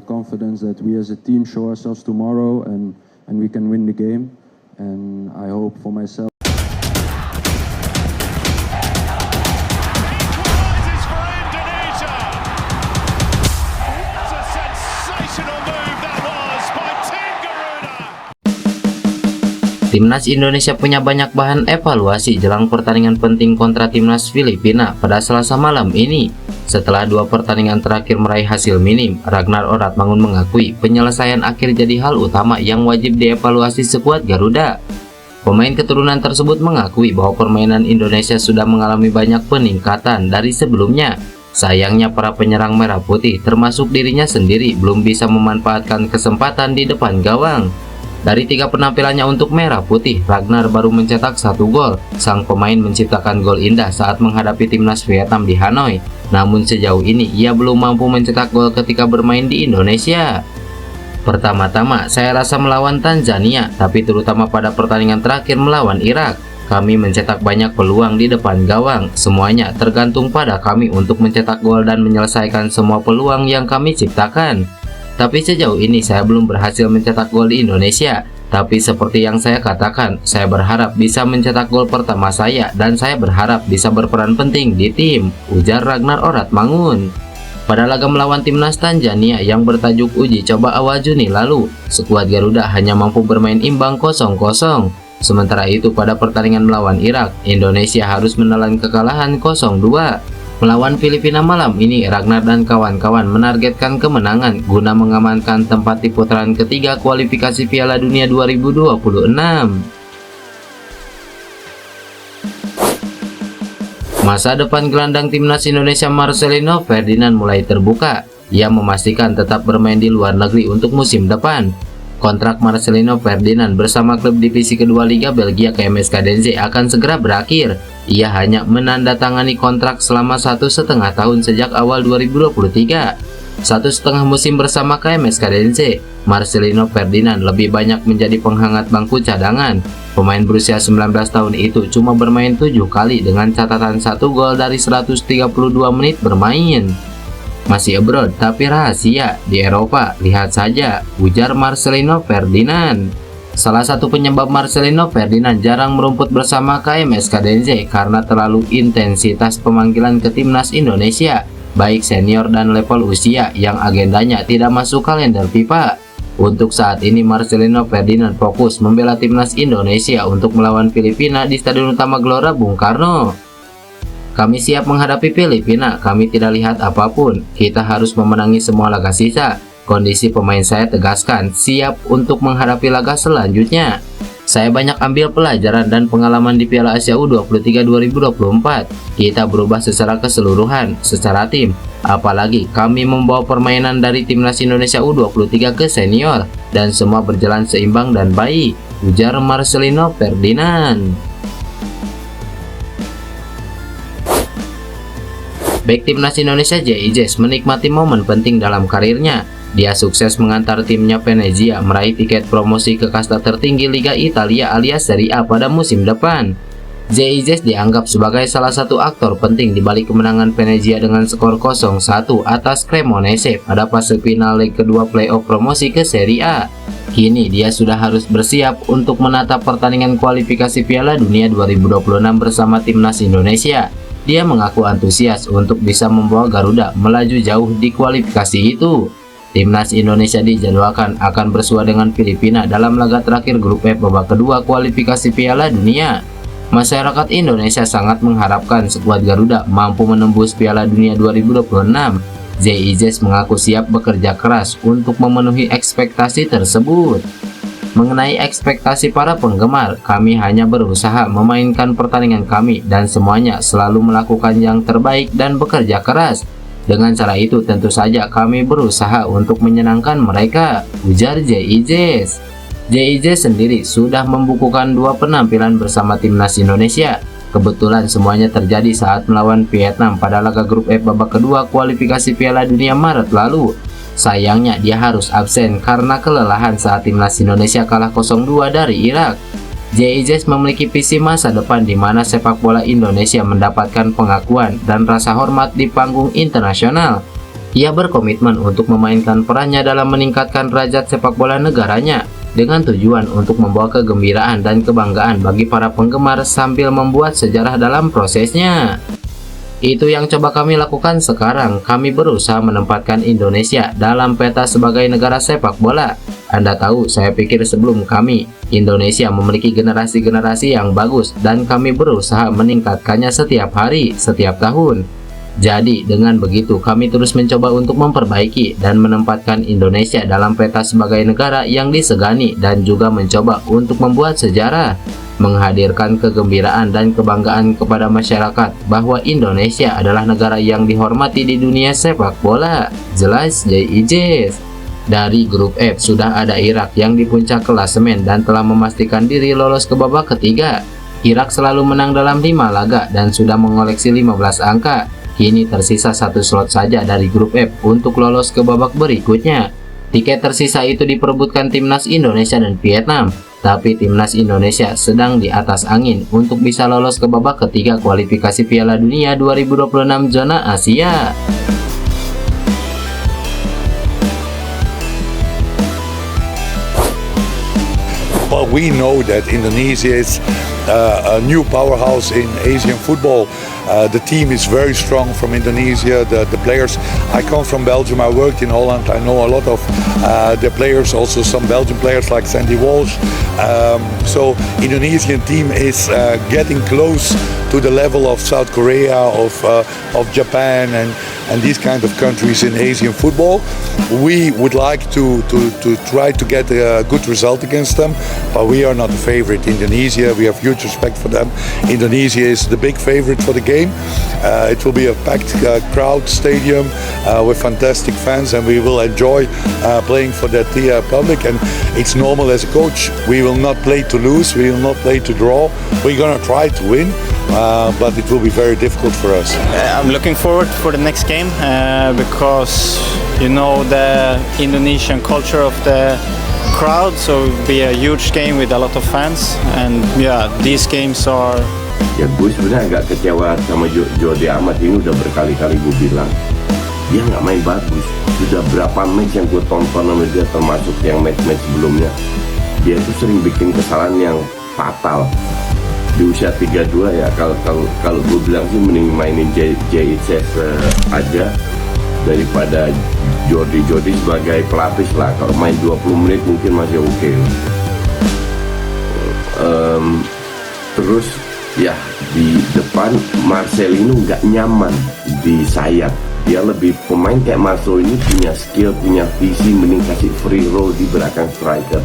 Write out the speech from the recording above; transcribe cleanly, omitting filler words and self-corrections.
that confidence that we as a team show ourselves tomorrow and we can win the game. And I hope for myself. Timnas Indonesia punya banyak bahan evaluasi jelang pertandingan penting kontra Timnas Filipina pada Selasa malam ini. Setelah dua pertandingan terakhir meraih hasil minim, Ragnar Oratmangun mengakui penyelesaian akhir jadi hal utama yang wajib dievaluasi skuad Garuda. Pemain keturunan tersebut mengakui bahwa permainan Indonesia sudah mengalami banyak peningkatan dari sebelumnya. Sayangnya para penyerang merah putih termasuk dirinya sendiri belum bisa memanfaatkan kesempatan di depan gawang. Dari 3 penampilannya untuk merah putih, Ragnar baru mencetak 1 gol. Sang pemain menciptakan gol indah saat menghadapi timnas Vietnam di Hanoi. Namun sejauh ini ia belum mampu mencetak gol ketika bermain di Indonesia. Pertama-tama saya rasa melawan Tanzania, tapi terutama pada pertandingan terakhir melawan Irak. Kami mencetak banyak peluang di depan gawang. Semuanya tergantung pada kami untuk mencetak gol dan menyelesaikan semua peluang yang kami ciptakan. Tapi sejauh ini saya belum berhasil mencetak gol di Indonesia. Tapi seperti yang saya katakan, saya berharap bisa mencetak gol pertama saya dan saya berharap bisa berperan penting di tim, ujar Ragnar Oratmangun. Pada laga melawan timnas Tanzania yang bertajuk uji coba awal Juni lalu, skuad Garuda hanya mampu bermain imbang 0-0. Sementara itu pada pertandingan melawan Irak, Indonesia harus menelan kekalahan 0-2. Melawan Filipina malam ini, Ragnar dan kawan-kawan menargetkan kemenangan guna mengamankan tempat di putaran ketiga kualifikasi Piala Dunia 2026. Masa depan gelandang timnas Indonesia Marcelino Ferdinand mulai terbuka. Ia memastikan tetap bermain di luar negeri untuk musim depan. Kontrak Marcelino Ferdinand bersama klub divisi kedua Liga Belgia KMS Cadense akan segera berakhir. Ia hanya menandatangani kontrak selama 1,5 tahun sejak awal 2023. 1,5 musim bersama KMS Cadense, Marcelino Ferdinand lebih banyak menjadi penghangat bangku cadangan. Pemain berusia 19 tahun itu cuma bermain 7 kali dengan catatan 1 gol dari 132 menit bermain. Masih abroad tapi rahasia di Eropa, lihat saja, ujar Marcelino Ferdinand. Salah satu penyebab Marcelino Ferdinand jarang merumput bersama KMS Cadense karena terlalu intensitas pemanggilan ke timnas Indonesia, baik senior dan level usia yang agendanya tidak masuk kalender FIFA. Untuk saat ini Marcelino Ferdinand fokus membela timnas Indonesia untuk melawan Filipina di Stadion Utama Gelora Bung Karno. Kami siap menghadapi Filipina, kami tidak lihat apapun, kita harus memenangi semua laga sisa. Kondisi pemain saya tegaskan, siap untuk menghadapi laga selanjutnya. Saya banyak ambil pelajaran dan pengalaman di Piala Asia U23 2024. Kita berubah secara keseluruhan, secara tim. Apalagi kami membawa permainan dari timnas Indonesia U23 ke senior, dan semua berjalan seimbang dan baik, ujar Marcelino Ferdinand. Bek timnas Indonesia JIJ menikmati momen penting dalam karirnya. Dia sukses mengantar timnya Venezia meraih tiket promosi ke kasta tertinggi Liga Italia alias Serie A pada musim depan. JIJ dianggap sebagai salah satu aktor penting di balik kemenangan Venezia dengan skor 0-1 atas Cremonese pada fase final leg kedua playoff promosi ke Serie A. Kini dia sudah harus bersiap untuk menatap pertandingan kualifikasi Piala Dunia 2026 bersama timnas Indonesia. Dia mengaku antusias untuk bisa membawa Garuda melaju jauh di kualifikasi itu. Timnas Indonesia dijadwalkan akan bersua dengan Filipina dalam laga terakhir grup F babak kedua kualifikasi Piala Dunia. Masyarakat Indonesia sangat mengharapkan skuad Garuda mampu menembus Piala Dunia 2026. JIJ mengaku siap bekerja keras untuk memenuhi ekspektasi tersebut. Mengenai ekspektasi para penggemar, kami hanya berusaha memainkan pertandingan kami dan semuanya selalu melakukan yang terbaik dan bekerja keras. Dengan cara itu tentu saja kami berusaha untuk menyenangkan mereka, ujar JIJ. JIJ sendiri sudah membukukan 2 penampilan bersama timnas Indonesia. Kebetulan semuanya terjadi saat melawan Vietnam pada laga grup F babak kedua kualifikasi Piala Dunia Maret lalu. Sayangnya dia harus absen karena kelelahan saat timnas Indonesia kalah 0-2 dari Irak. JIJ memiliki visi masa depan di mana sepak bola Indonesia mendapatkan pengakuan dan rasa hormat di panggung internasional. Ia berkomitmen untuk memainkan perannya dalam meningkatkan derajat sepak bola negaranya dengan tujuan untuk membawa kegembiraan dan kebanggaan bagi para penggemar sambil membuat sejarah dalam prosesnya. Itu yang coba kami lakukan sekarang. Kami berusaha menempatkan Indonesia dalam peta sebagai negara sepak bola. Anda tahu, saya pikir sebelum kami, Indonesia memiliki generasi-generasi yang bagus dan kami berusaha meningkatkannya setiap hari, setiap tahun. Jadi, dengan begitu kami terus mencoba untuk memperbaiki dan menempatkan Indonesia dalam peta sebagai negara yang disegani dan juga mencoba untuk membuat sejarah, menghadirkan kegembiraan dan kebanggaan kepada masyarakat bahwa Indonesia adalah negara yang dihormati di dunia sepak bola. Jelas JIJ. Dari grup F sudah ada Irak yang di puncak klasemen dan telah memastikan diri lolos ke babak ketiga. Irak selalu menang dalam 5 laga dan sudah mengoleksi 15 angka. Kini tersisa 1 slot saja dari grup F untuk lolos ke babak berikutnya. Tiket tersisa itu diperebutkan timnas Indonesia dan Vietnam, tapi timnas Indonesia sedang di atas angin untuk bisa lolos ke babak ketiga kualifikasi Piala Dunia 2026 zona Asia. Well, we know that Indonesia is a new powerhouse in Asian football. The team is very strong from Indonesia. The players, I come from Belgium, I worked in Holland, I know a lot of the players, also some Belgian players like Sandy Walsh. So Indonesian team is getting close to the level of South Korea, of Japan and these kind of countries in Asian football. We would like to try to get a good result against them, but we are not the favorite. Indonesia, we have huge respect for them. Indonesia is the big favorite for the game. It will be a packed crowd stadium with fantastic fans, and we will enjoy playing for that public. And it's normal as a coach. We will not play to lose. We will not play to draw. We're gonna try to win. But it will be very difficult for us. I'm looking forward for the next game because you know the Indonesian culture of the crowd, so it'll be a huge game with a lot of fans, and yeah, these games are. Ya gue sebenarnya agak kecewa sama Jordi Amat. Ini udah berkali-kali gue bilang dia nggak main bagus. Sudah berapa match yang gue tonton sama dia, termasuk yang match-match sebelumnya, dia tuh sering bikin kesalahan yang fatal. Di usia 32 ya, kalau gue bilang sih mending mainin JIC aja daripada Jordi sebagai pelapis lah. Kalau main 20 menit mungkin masih oke. Terus ya di depan Marcelino nggak nyaman di sayap. Dia lebih pemain kayak Marcelo ini punya skill, punya visi, mending kasih free roll di belakang striker.